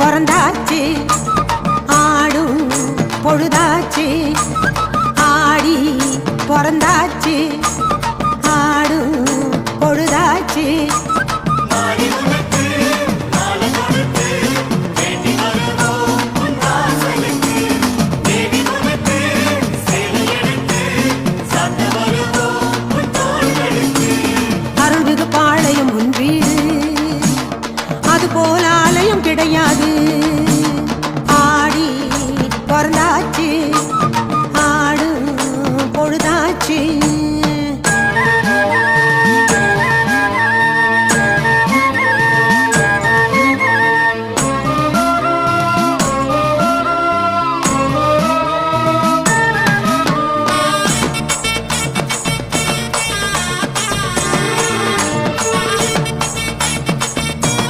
பிறந்தாச்சு ஆடும் பொழுதாச்சு ஆடி பிறந்தாச்சு ஆடும் பொழுதாச்சு அருள்மிகு பாளையம் உன் வீடு அது போல ஆலயம் கிடையாது.